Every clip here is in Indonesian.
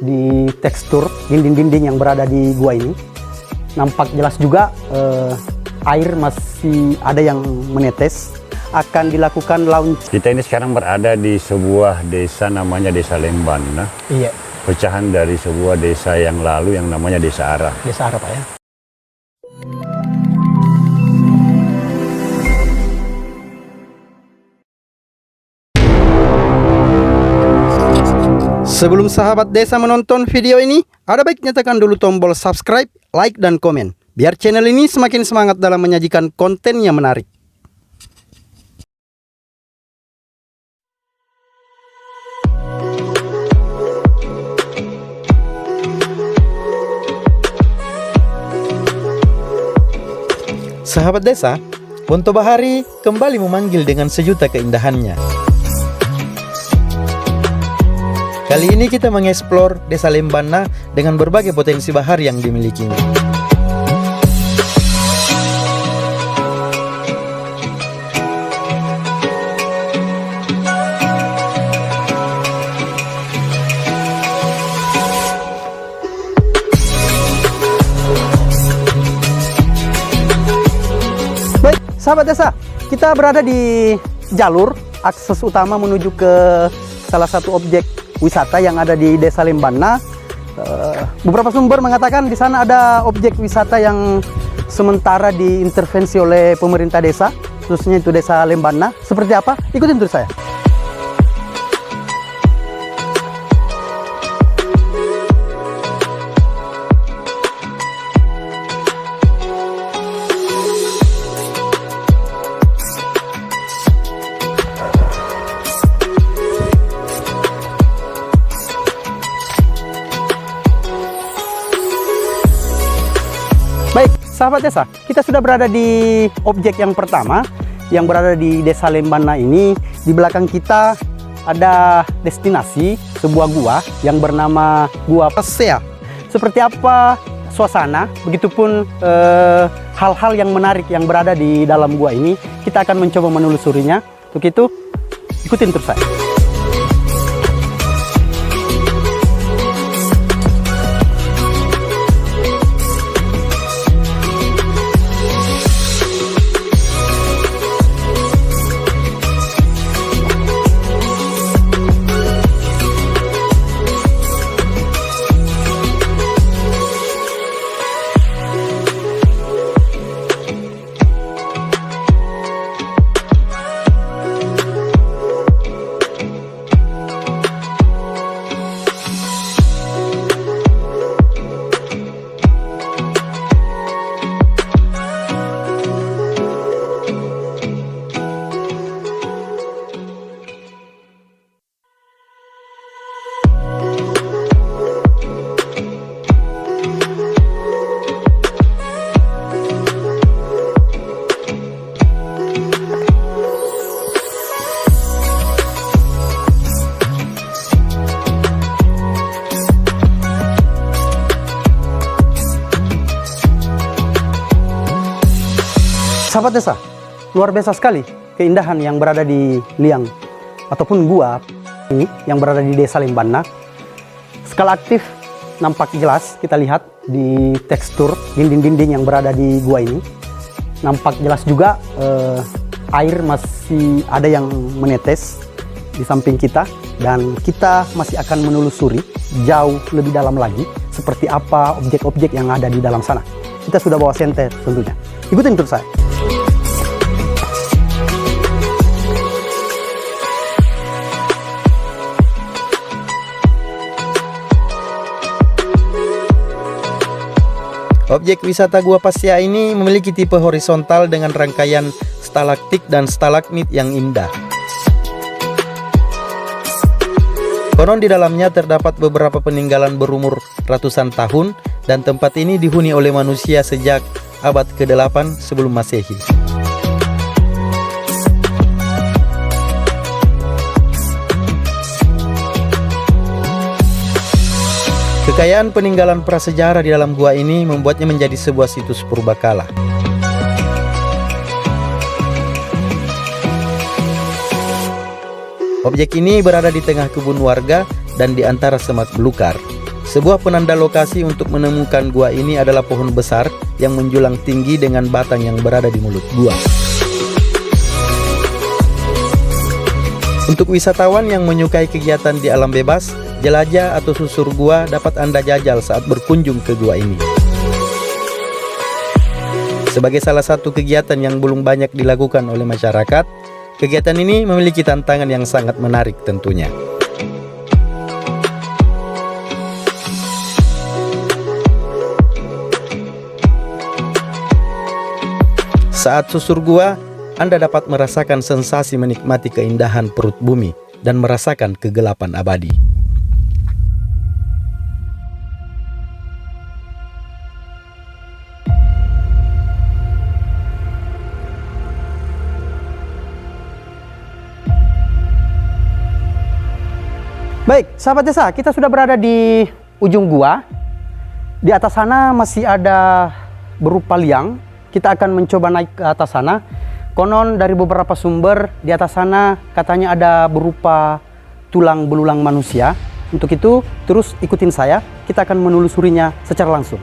di tekstur dinding-dinding yang berada di gua ini. Nampak jelas juga air masih ada yang menetes. Akan dilakukan launch. Kita ini sekarang berada di sebuah desa namanya Desa Lembana. Iya. Pecahan dari sebuah desa yang lalu yang namanya Desa Arah. Desa Arah, Pak ya. Sebelum sahabat desa menonton video ini, ada baiknya tekan dulu tombol subscribe, like, dan komen. Biar channel ini semakin semangat dalam menyajikan konten yang menarik. Sahabat desa, Ponto Bahari kembali memanggil dengan sejuta keindahannya. Kali ini kita mengeksplor Desa Lembana dengan berbagai potensi bahari yang dimilikinya. Baik, sahabat desa, kita berada di jalur akses utama menuju ke salah satu objek wisata yang ada di Desa Lembana. Beberapa sumber mengatakan di sana ada objek wisata yang sementara diintervensi oleh pemerintah desa, khususnya itu Desa Lembana. Seperti apa? Ikutin terus saya. Baik, sahabat desa, kita sudah berada di objek yang pertama yang berada di Desa Lembana ini. Di belakang kita ada destinasi sebuah gua yang bernama Gua Pasea. Seperti apa suasana, begitupun hal-hal yang menarik yang berada di dalam gua ini, kita akan mencoba menelusurinya. Untuk itu, ikutin terus saya. Sahabat desa, luar biasa sekali keindahan yang berada di liang ataupun gua ini yang berada di Desa Lembana. Skala aktif nampak jelas, kita lihat di tekstur dinding-dinding yang berada di gua ini. Nampak jelas juga air masih ada yang menetes di samping kita, dan kita masih akan menelusuri jauh lebih dalam lagi seperti apa objek-objek yang ada di dalam sana. Kita sudah bawa senter tentunya. Ikutin terus saya. Objek wisata Gua Pasea ini memiliki tipe horizontal dengan rangkaian stalaktik dan stalagmit yang indah. Konon di dalamnya terdapat beberapa peninggalan berumur ratusan tahun, dan tempat ini dihuni oleh manusia sejak abad ke-8 sebelum Masehi. Kekayaan peninggalan prasejarah di dalam gua ini membuatnya menjadi sebuah situs purbakala. Objek ini berada di tengah kebun warga dan di antara semak belukar. Sebuah penanda lokasi untuk menemukan gua ini adalah pohon besar yang menjulang tinggi dengan batang yang berada di mulut gua. Untuk wisatawan yang menyukai kegiatan di alam bebas, jelajah atau susur gua dapat Anda jajal saat berkunjung ke gua ini. Sebagai salah satu kegiatan yang belum banyak dilakukan oleh masyarakat, kegiatan ini memiliki tantangan yang sangat menarik tentunya. Saat susur gua, Anda dapat merasakan sensasi menikmati keindahan perut bumi dan merasakan kegelapan abadi. Baik, sahabat desa, kita sudah berada di ujung gua. Di atas sana masih ada berupa liang. Kita akan mencoba naik ke atas sana. Konon dari beberapa sumber di atas sana katanya ada berupa tulang belulang manusia. Untuk itu terus ikutin saya, kita akan menelusurinya secara langsung.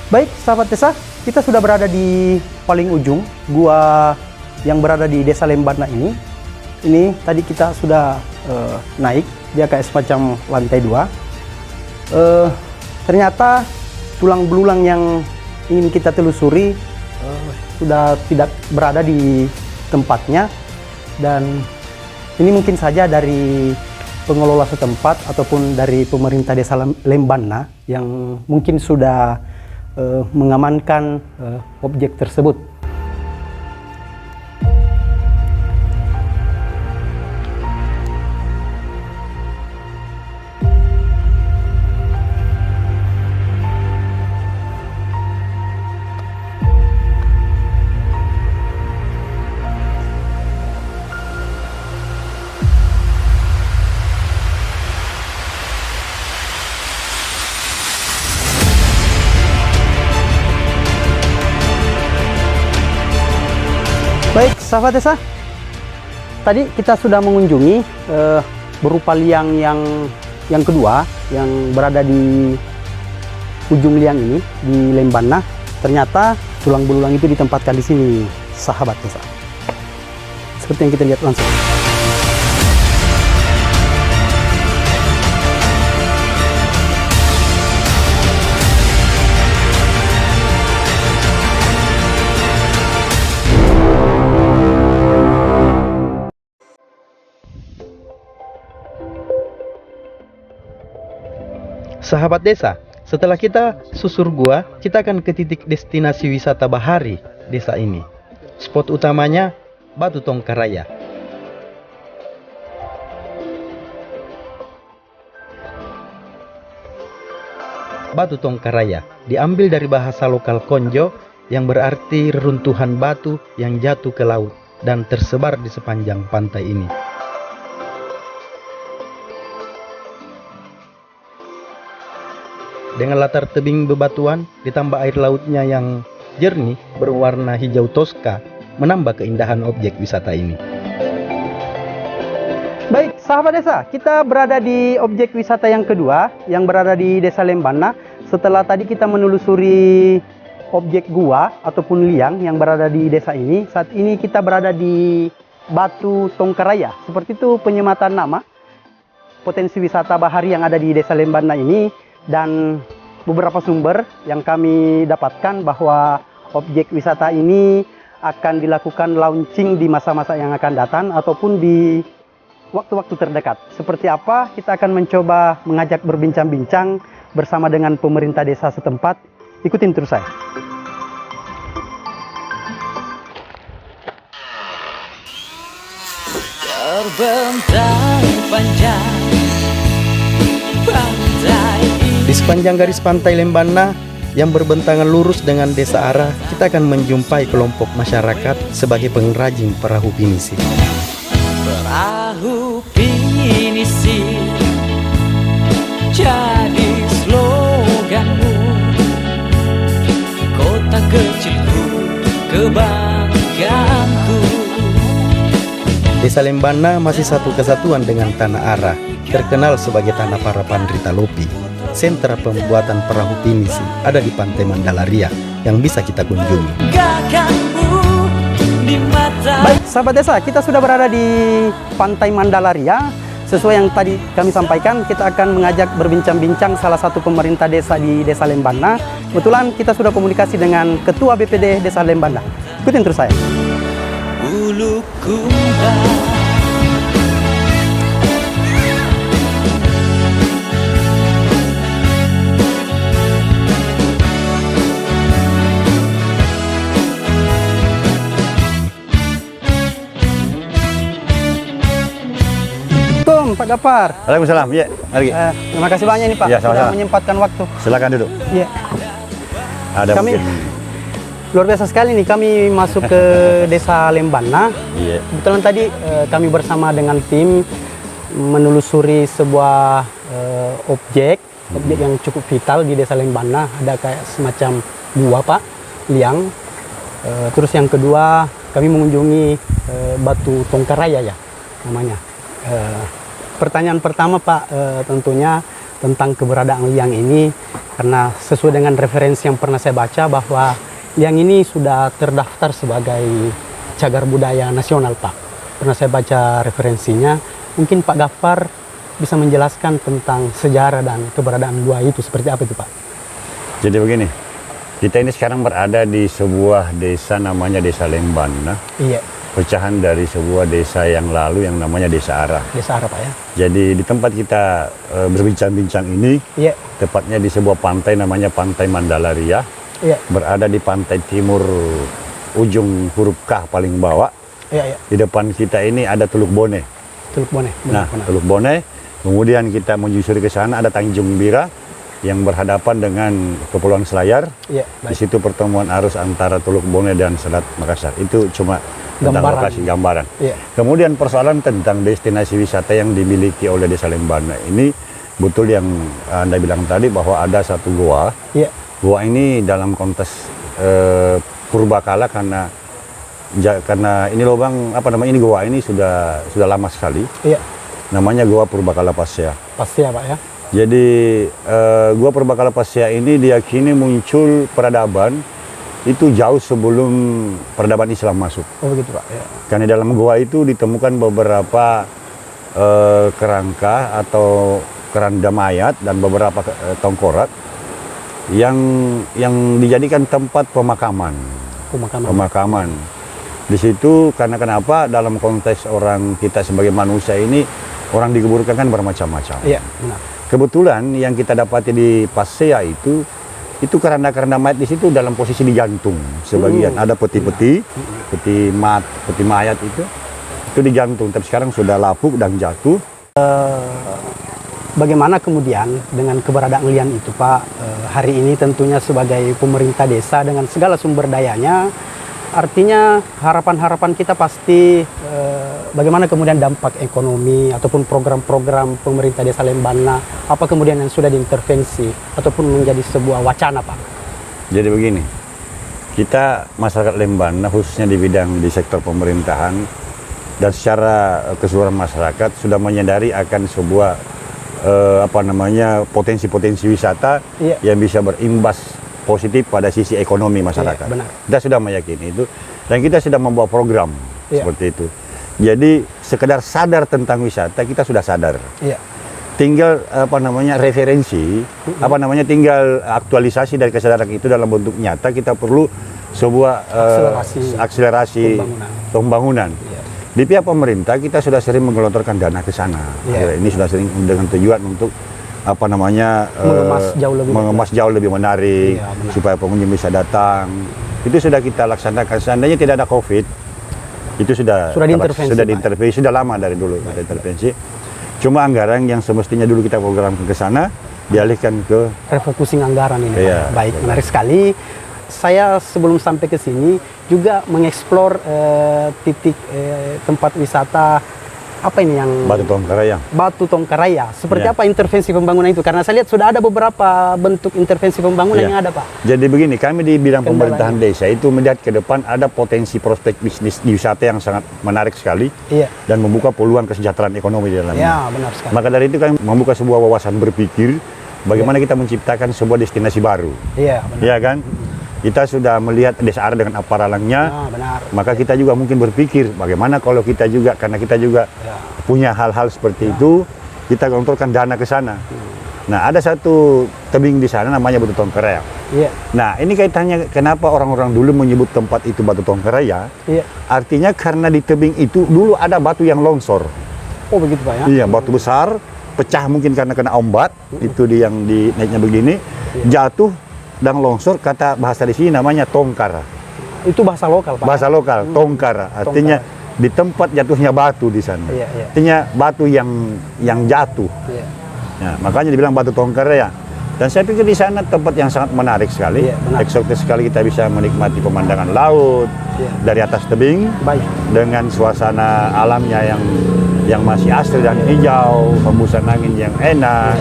Baik, sahabat desa, kita sudah berada di paling ujung gua yang berada di Desa Lembana ini. Ini tadi kita sudah naik, dia kayak semacam lantai 2. Ternyata tulang belulang yang ingin kita telusuri sudah tidak berada di tempatnya, dan ini mungkin saja dari pengelola setempat ataupun dari pemerintah Desa Lembana yang mungkin sudah mengamankan objek tersebut. Baik, sahabat desa, tadi kita sudah mengunjungi berupa liang yang kedua yang berada di ujung liang ini di Lembana. Ternyata tulang belulang itu ditempatkan di sini, sahabat desa. Seperti yang kita lihat langsung. Sahabat desa, setelah kita susur gua, kita akan ke titik destinasi wisata bahari desa ini. Spot utamanya Batu Tongkaraya. Batu Tongkaraya diambil dari bahasa lokal Konjo yang berarti reruntuhan batu yang jatuh ke laut dan tersebar di sepanjang pantai ini. Dengan latar tebing bebatuan ditambah air lautnya yang jernih berwarna hijau toska menambah keindahan objek wisata ini. Baik, sahabat desa, kita berada di objek wisata yang kedua yang berada di Desa Lembana. Setelah tadi kita menelusuri objek gua ataupun liang yang berada di desa ini, saat ini kita berada di Batu Tongkaraya. Seperti itu penyematan nama potensi wisata bahari yang ada di Desa Lembana ini, dan beberapa sumber yang kami dapatkan bahwa objek wisata ini akan dilakukan launching di masa-masa yang akan datang ataupun di waktu-waktu terdekat. Seperti apa? Kita akan mencoba mengajak berbincang-bincang bersama dengan pemerintah desa setempat. Ikutin terus saya. Terbentang panjang pantai Di sepanjang garis pantai Lembana yang berbentangan lurus dengan desa Ara, kita akan menjumpai kelompok masyarakat sebagai pengrajin perahu pinisi. perahu pinisi jadi sloganmu, kota kecilku kebanggaanku. Desa Lembana masih satu kesatuan dengan Tanah Ara, terkenal sebagai tanah para panderita lopi. Sentra pembuatan perahu pinisi ada di Pantai Mandalaria yang bisa kita kunjungi. Gagahmu di mata. Baik, sahabat desa, kita sudah berada di Pantai Mandalaria. Sesuai yang tadi kami sampaikan, kita akan mengajak berbincang-bincang salah satu pemerintah desa di Desa Lembana. Kebetulan kita sudah komunikasi dengan Ketua BPD Desa Lembana. Ikutin terus saya. Bulu kumbang Pak Gafar. Waalaikumsalam. Ya, mari. Terima kasih banyak nih Pak, Ya, sudah sama-sama. menyempatkan waktu. Silakan duduk. Iya. Ada Kami mungkin. luar biasa sekali nih, kami masuk ke Desa Lembana. Iya. Kebetulan tadi kami bersama dengan tim menelusuri sebuah objek yang cukup vital di Desa Lembana. Ada kayak semacam gua Pak, liang. Terus yang kedua kami mengunjungi Batu Tongkaraya ya namanya. Pertanyaan pertama Pak, tentunya tentang keberadaan liang ini, karena sesuai dengan referensi yang pernah saya baca bahwa liang ini sudah terdaftar sebagai cagar budaya nasional Pak. Pernah saya baca referensinya. Mungkin Pak Gafar bisa menjelaskan tentang sejarah dan keberadaan gua itu seperti apa itu Pak? Jadi begini, kita ini sekarang berada di sebuah desa namanya Desa Lembana. Iya, Pecahan dari sebuah desa yang lalu yang namanya Desa Ara. Desa Ara Pak ya. Jadi di tempat kita berbincang-bincang ini, Iya, tepatnya di sebuah pantai namanya Pantai Mandalaria, iya, berada di pantai timur ujung huruf K paling bawah. iya, iya. Di depan kita ini ada Teluk Bone. Teluk Bone. Nah, Teluk Bone, kemudian kita menyusuri ke sana ada Tanjung Bira yang berhadapan dengan Kepulauan Selayar. Iya, Di baik. situ pertemuan arus antara Teluk Bone dan Selat Makassar. Itu cuma tentang Gambaran. lokasi gambaran. Iya, Kemudian persoalan tentang destinasi wisata yang dimiliki oleh Desa Lembana ini, betul yang Anda bilang tadi bahwa ada satu goa. iya, Goa ini dalam konteks purbakala karena ini lubang apa namanya, ini goa ini sudah lama sekali. iya. Namanya Goa Purbakala Pasya. Pasti ya Pak ya. Jadi Goa Purbakala Pasya ini diyakini muncul peradaban itu jauh sebelum peradaban Islam masuk. Oh begitu Pak ya. Karena di dalam goa itu ditemukan beberapa kerangka atau keranda mayat dan beberapa tengkorak yang dijadikan tempat pemakaman. Pemakaman. Di situ karena kenapa dalam konteks orang kita sebagai manusia ini, orang dikuburkan kan bermacam-macam. Iya, benar. Kebetulan yang kita dapati di Pasea itu keranda-keranda mayat di situ dalam posisi digantung. Sebagian ada peti-peti, peti mayat itu digantung. Tapi sekarang sudah lapuk dan jatuh. bagaimana kemudian dengan keberadaan liang itu Pak, hari ini tentunya sebagai pemerintah desa dengan segala sumber dayanya, artinya harapan-harapan kita pasti bagaimana kemudian dampak ekonomi ataupun program-program pemerintah desa Lembana, apa kemudian yang sudah diintervensi ataupun menjadi sebuah wacana Pak. Jadi begini, kita masyarakat Lembana khususnya di bidang di sektor pemerintahan dan secara keseluruhan masyarakat sudah menyadari akan sebuah potensi-potensi wisata yang bisa berimbas positif pada sisi ekonomi masyarakat. Iya, benar. Kita sudah meyakini itu dan kita sudah membawa program seperti itu. Jadi sekedar sadar tentang wisata kita sudah sadar. Iya. Tinggal referensi, tinggal aktualisasi dari kesadaran itu dalam bentuk nyata. Kita perlu sebuah akselerasi pembangunan. Iya. Di pihak pemerintah kita sudah sering menggelontorkan dana ke sana. Iya. Ini sudah sering dengan tujuan untuk mengemas jauh lebih menarik, supaya pengunjung bisa datang. Itu sudah kita laksanakan. Seandainya tidak ada COVID, itu sudah diintervensi, sudah lama dari dulu ada intervensi. Cuma anggaran yang semestinya dulu kita programkan ke sana dialihkan ke refocusing anggaran ini. Iya, baik, menarik sekali. Saya sebelum sampai ke sini juga mengeksplor titik tempat wisata apa ini yang Batu Tongkaraya. Batu Tongkaraya. Seperti apa intervensi pembangunan itu? Karena saya lihat sudah ada beberapa bentuk intervensi pembangunan yang ada, Pak. Jadi begini, kami di bidang pemerintahan desa itu melihat ke depan ada potensi prospek bisnis di wisata yang sangat menarik sekali dan membuka peluang kesejahteraan ekonomi di dalamnya. Ya, benar sekali. Maka dari itu kami membuka sebuah wawasan berpikir bagaimana kita menciptakan sebuah destinasi baru. Iya, benar. Iya kan? Kita sudah melihat Desa Ara dengan apa ralangnya, maka kita juga mungkin berpikir bagaimana kalau kita juga, karena kita juga punya hal-hal seperti itu, kita gelontorkan dana ke sana. Nah, ada satu tebing di sana namanya Batu Tongkaraya. Nah, ini kaitannya kenapa orang-orang dulu menyebut tempat itu Batu Tongkaraya. Artinya karena di tebing itu dulu ada batu yang longsor. Oh, begitu Pak ya? Iya, batu besar, pecah mungkin karena kena ombak, itu yang naiknya begini, jatuh dan longsor, kata bahasa di sini namanya tongkar. Itu bahasa lokal, Pak. Bahasa lokal, tongkar. Artinya di tempat jatuhnya batu di sana. Artinya batu yang jatuh. Nah, makanya dibilang Batu Tongkaraya. Dan saya pikir di sana tempat yang sangat menarik sekali. Eksotis sekali, kita bisa menikmati pemandangan laut dari atas tebing dengan suasana alamnya yang masih asri dan hijau, hembusan angin yang enak.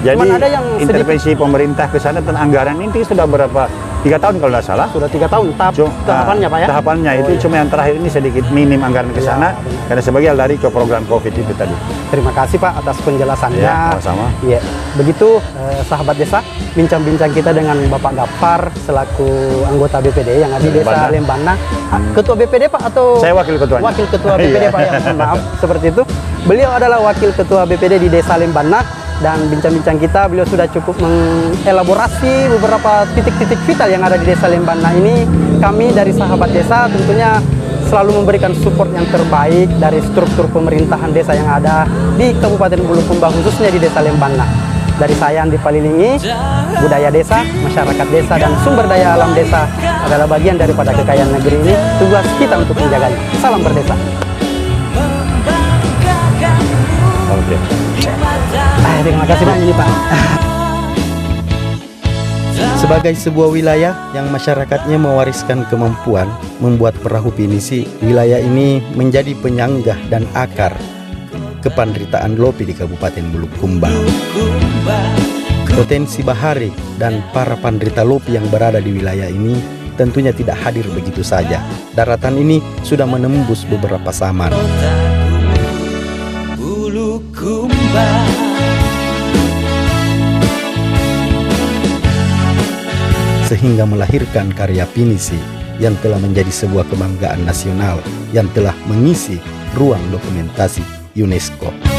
Jadi ada yang intervensi pemerintah ke sana dan anggaran ini sudah berapa? 3 tahun kalau tidak salah. Sudah 3 tahun tahapannya Pak ya? Tahapannya itu cuma yang terakhir ini sedikit minim anggaran ke sana karena sebagai lari ke program COVID itu tadi. Terima kasih Pak atas penjelasannya. Ya, sama-sama. Ya, begitu sahabat desa, bincang-bincang kita dengan Bapak Gapar selaku anggota BPD yang ada di Desa Lembana. Ketua BPD Pak atau? Saya wakil ketuanya. Wakil ketua BPD Pak ya, mohon maaf seperti itu. Beliau adalah wakil ketua BPD di Desa Lembana. Dan bincang-bincang kita, beliau sudah cukup mengelaborasi beberapa titik-titik vital yang ada di Desa Lembana ini. Kami dari sahabat desa tentunya selalu memberikan support yang terbaik dari struktur pemerintahan desa yang ada di Kabupaten Bulukumba, khususnya di Desa Lembana. Dari saya Andi Palilingi, budaya desa, masyarakat desa, dan sumber daya alam desa adalah bagian daripada kekayaan negeri ini. Tugas kita untuk menjaganya. Salam berdesa. Oke. Terima kasih Pak ini Pak. Sebagai sebuah wilayah yang masyarakatnya mewariskan kemampuan membuat perahu pinisi, wilayah ini menjadi penyanggah dan akar kepandritaan Lopi di Kabupaten Bulukumba. Potensi bahari dan para pandrita Lopi yang berada di wilayah ini tentunya tidak hadir begitu saja. Daratan ini sudah menembus beberapa zaman. Bulukumba, sehingga melahirkan karya pinisi yang telah menjadi sebuah kebanggaan nasional yang telah mengisi ruang dokumentasi UNESCO.